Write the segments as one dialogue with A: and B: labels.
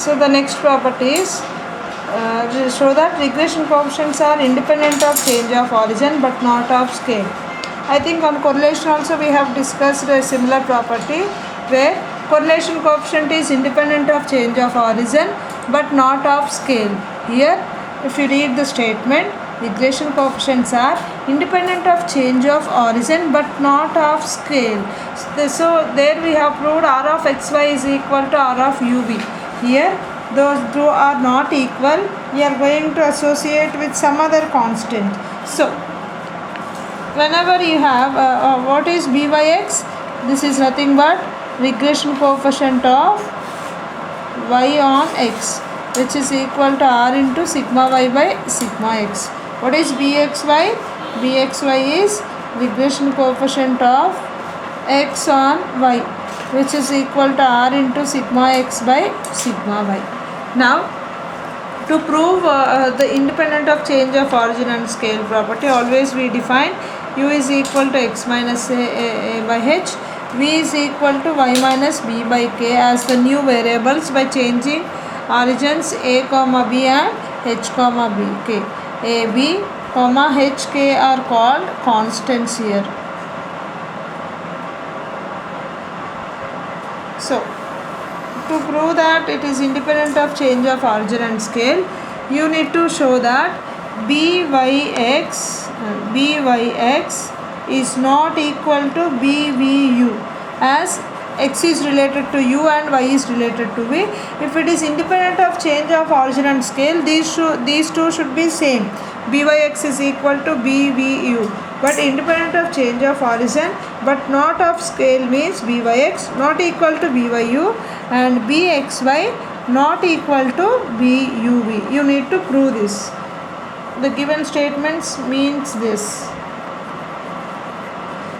A: So the next property is show that regression coefficients are independent of change of origin but not of scale. I think on correlation also we have discussed a similar property where correlation coefficient is independent of change of origin but not of scale. Here if you read the statement, regression coefficients are independent of change of origin but not of scale. So there we have proved r of xy is equal to r of uv. Here those two are not equal. We are going to associate with some other constant. So whenever you have what is b by x, this is nothing but regression coefficient of y on x, which is equal to r into sigma y by sigma x. What is bxy? Bxy is regression coefficient of x on y, which is equal to r into sigma x by sigma y. Now to prove the independent of change of origin and scale property, always we define u is equal to x minus a by h, v is equal to y minus b by k as the new variables by changing origins a comma b and h comma b k. A b comma h k are called constants here. So to prove that it is independent of change of origin and scale, you need to show that byx is not equal to bvu, as x is related to u and y is related to v. If it is independent of change of origin and scale, these two should be same. Byx is equal to bvu, but independent of change of origin but not of scale means byx not equal to byu and bxy not equal to buv. You need to prove this. The given statements means this.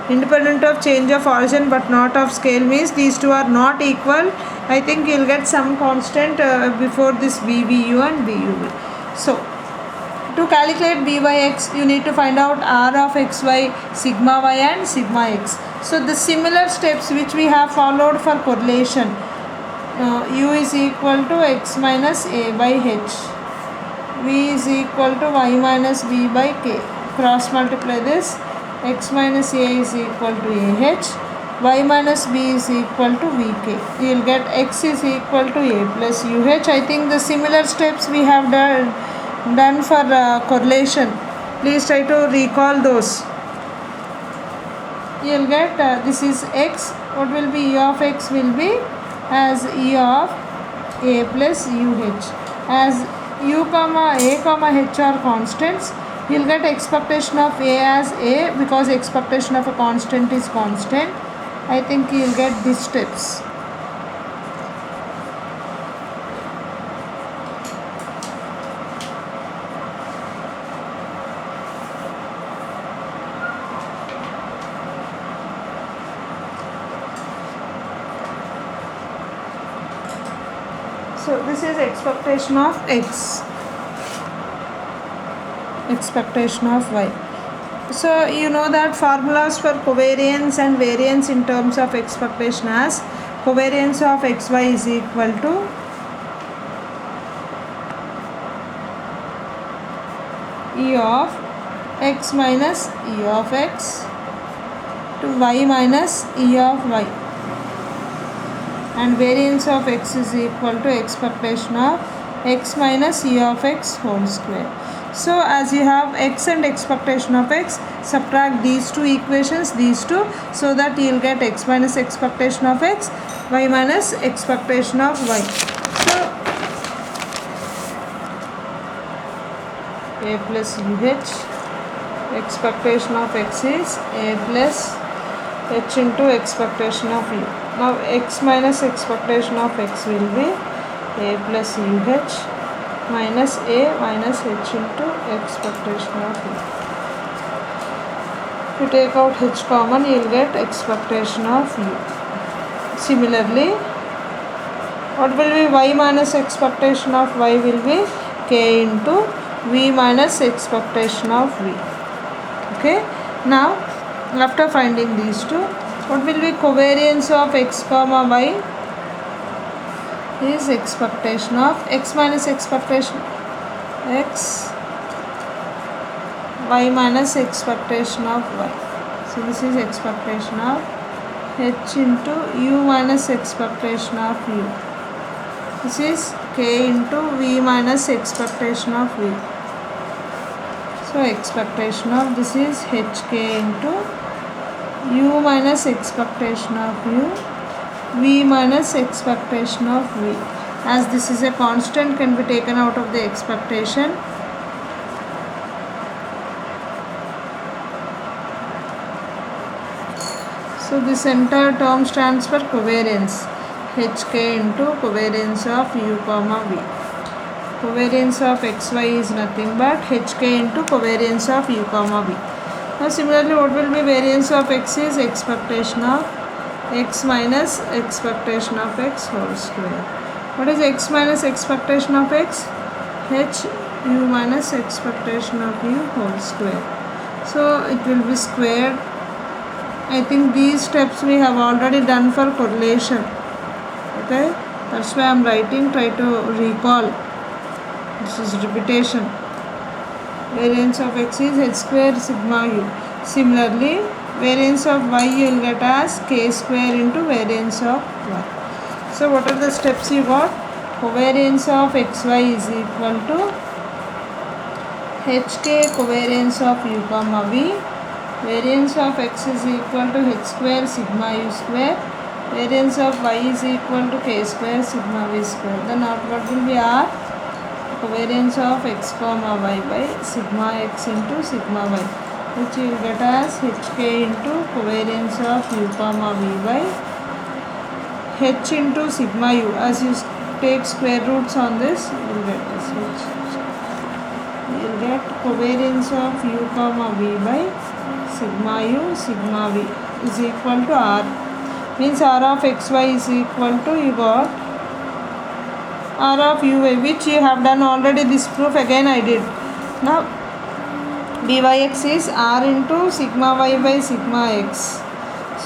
A: Independent of change of origin but not of scale means these two are not equal. I think you will get some constant before this bvu and buv. So to calculate b by x, you need to find out r of xy, sigma y and sigma x. So the similar steps which we have followed for correlation, u is equal to x minus a by h, v is equal to y minus b by k. Cross multiply this, x minus a is equal to ah, y minus b is equal to vk. You will get x is equal to a plus uh. I think the similar steps we have done for correlation. Please try to recall those. You will get this is x. What will be e of x will be as e of a plus uh. As u comma a comma h are constants, you will get expectation of a as a, because expectation of a constant is constant. I think you will get these steps. So this is expectation of x, expectation of y. So you know that formulas for covariance and variance in terms of expectation as covariance of xy is equal to e of x minus e of x to y minus e of y, and variance of x is equal to expectation of x minus e of x whole square. So as you have x and expectation of x, subtract these two equations, these two, so that you will get x minus expectation of x, y minus expectation of y. So a plus uh, expectation of x is a plus h into expectation of u. Now x minus expectation of x will be a plus minus a minus h into expectation of u. If you take out h common, you will get expectation of u. Similarly, what will be y minus expectation of y will be k into v minus expectation of v. Okay. Now after finding these two, what will be covariance of x comma y? is expectation of x minus expectation x, y minus expectation of y. So this is expectation of h into u minus expectation of u. This is k into v minus expectation of v. So expectation of this is hk into u minus expectation of u, v minus expectation of v. As this is a constant, can be taken out of the expectation. So this entire term stands for covariance, hk into covariance of u comma v. Covariance of xy is nothing but hk into covariance of u comma v. Now similarly, what will be variance of x is expectation of x minus expectation of x whole square. What is x minus expectation of x? H u minus expectation of u whole square. So it will be squared. I think these steps we have already done for correlation. Okay, that's why I am writing. Try to recall. This is repetition. Variance of x is h square sigma u. Similarly, variance of y you will get as k square into variance of y. So what are the steps you got? Covariance of xy is equal to hk covariance of u comma v. Variance of x is equal to h square sigma u square. Variance of y is equal to k square sigma v square. Then what will be r? Covariance of x comma y by sigma x into sigma y, which you will get as hk into covariance of u comma v by h into sigma u. As you take square roots on this, you will get this h. You will get covariance of u comma v by sigma u sigma v is equal to r. Means r of xy is equal to, you got r of uy, which you have done already. This proof again I did. Now byx is r into sigma y by sigma x.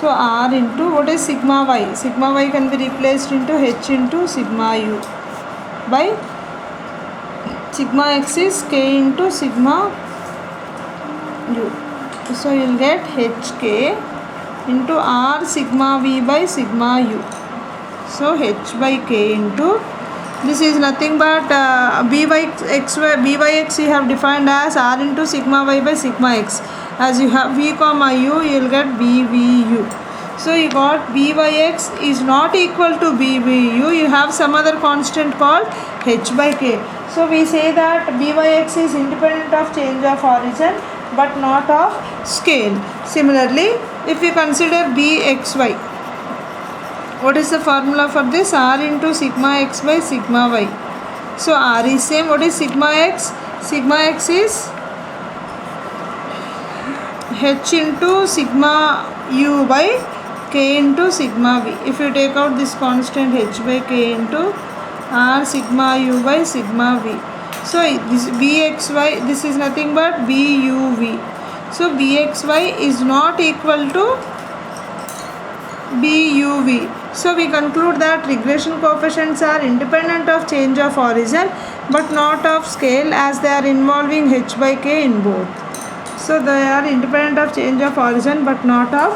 A: So r into, what is sigma y? Sigma y can be replaced into h into sigma u by sigma x is k into sigma u. So you will get hk into r sigma v by sigma u. So h by k into, this is nothing but byx you have defined as r into sigma y by sigma x. As you have v comma u, you will get bvu. So you got byx is not equal to bvu. You have some other constant called h by k. So we say that byx is independent of change of origin but not of scale. Similarly, if you consider bxy, what is the formula for this? R into sigma x by sigma y. So R is same. What is sigma x? Sigma x is h into sigma u by k into sigma v. If you take out this constant h by k into r sigma u by sigma v. So this bxy, this is nothing but buv. So bxy is not equal to buv. So we conclude that regression coefficients are independent of change of origin but not of scale, as they are involving h by k in both. So they are independent of change of origin but not of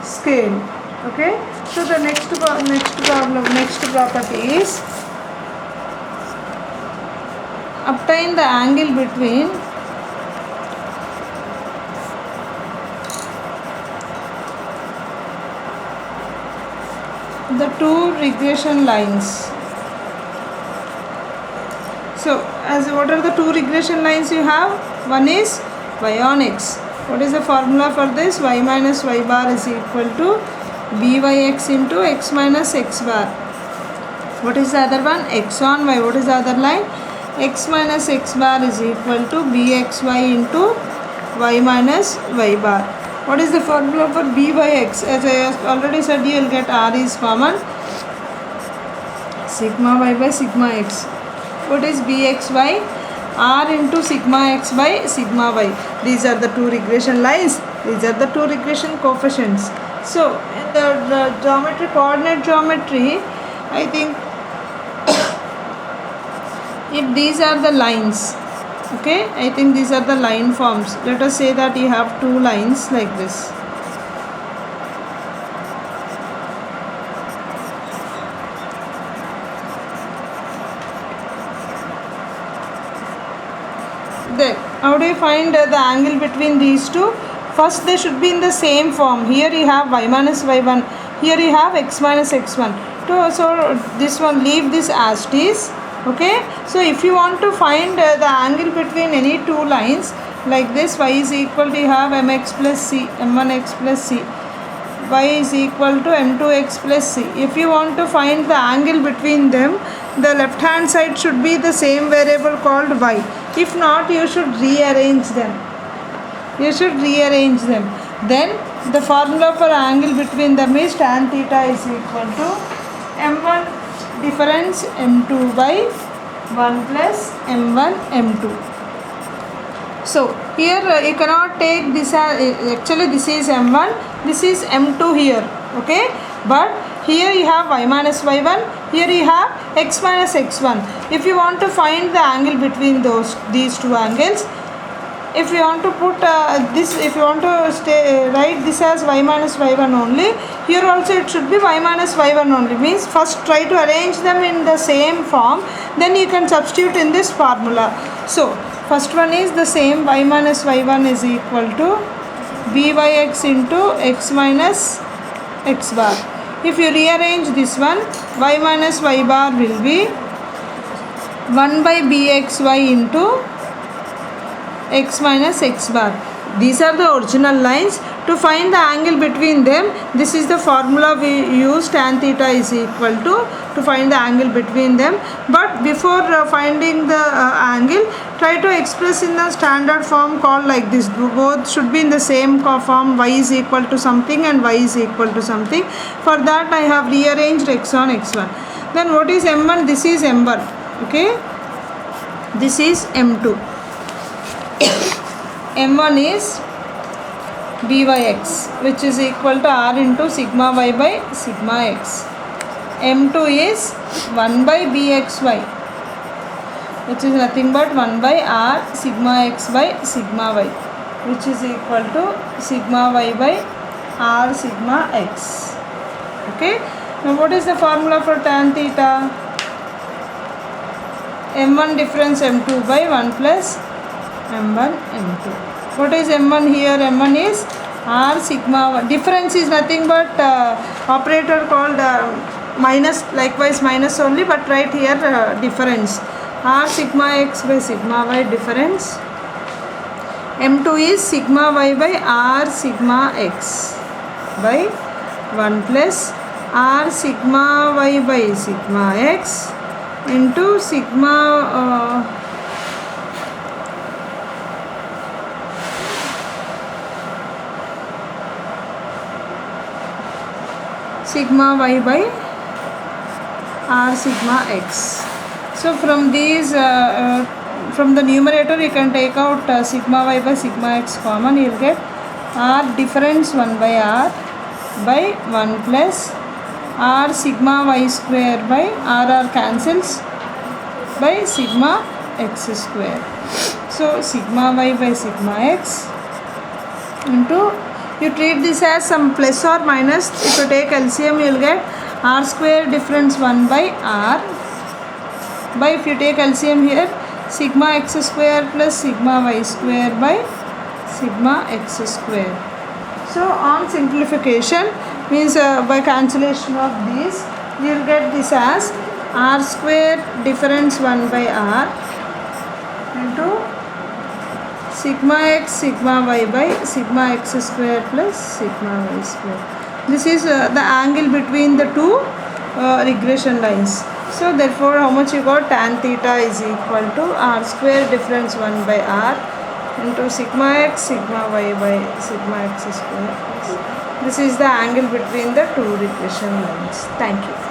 A: scale. Okay. So the next property is obtain the angle between the two regression lines. So what are the two regression lines you have? One is y on x. What is the formula for this? Y minus y bar is equal to byx into x minus x bar. What is the other one? X on y. What is the other line? X minus x bar is equal to bxy into y minus y bar. What is the formula for b by x? As I already said, you will get r is common, sigma y by sigma x. What is bxy? R into sigma x by sigma y. These are the two regression lines. These are the two regression coefficients. So in the geometry, coordinate geometry, I think if these are the lines, okay, I think these are the line forms. Let us say that you have two lines like this. Then how do you find the angle between these two? First they should be in the same form. Here you have y minus y1, here you have x minus x1. So this one, leave this as it is. Okay, so if you want to find the angle between any two lines like this, y is equal to, you have mx plus c, m1x plus c, y is equal to m2x plus c. If you want to find the angle between them, the left hand side should be the same variable called y. If not, you should rearrange them. Then the formula for angle between them is tan theta is equal to m1 difference m2 by 1 plus m1 m2. So here you cannot take this as, actually this is m1, this is m2 here, okay, but here you have y minus y1, here you have x minus x1. If you want to find the angle between these two angles, if you want to put this, if you want to write this as y minus y1 only, here also it should be y minus y1 only. Means first try to arrange them in the same form, then you can substitute in this formula. So first one is the same, y minus y1 is equal to byx into x minus x bar. If you rearrange this one, y minus y bar will be 1 by bxy into x minus x bar. These are the original lines. To find the angle between them, this is the formula we use, tan theta is equal to find the angle between them. But before finding the angle, try to express in the standard form called like this. Both should be in the same form, y is equal to something and y is equal to something. For that I have rearranged x1 x1. Then what is m1? This is m1, okay, this is m2. m1 is byx, which is equal to r into sigma y by sigma x. m2 is 1 by bxy, which is nothing but 1 by r sigma x by sigma y, which is equal to sigma y by r sigma x. Okay, now what is the formula for tan theta? m1 difference m2 by 1 plus m1 m2. What is m1 here? m1 is r sigma 1. Difference is nothing but operator called minus, likewise minus only, but write here difference, r sigma x by sigma y difference. m2 is sigma y by r sigma x by 1 plus r sigma y by sigma x into sigma sigma y by r sigma x. So from these from the numerator you can take out sigma y by sigma x common. You will get r difference 1 by r by 1 plus r sigma y square by r cancels by sigma x square. So sigma y by sigma x into, you treat this as some plus or minus. If you take LCM, you will get r square difference 1 by r by, if you take LCM here, sigma x square plus sigma y square by sigma x square. So on simplification, means by cancellation of these, you will get this as r square difference 1 by r into sigma x sigma y by sigma x square plus sigma y square. This is the angle between the two regression lines. So therefore how much you got? Tan theta is equal to r square difference 1 by r into sigma x sigma y by sigma x square. This is the angle between the two regression lines. Thank you.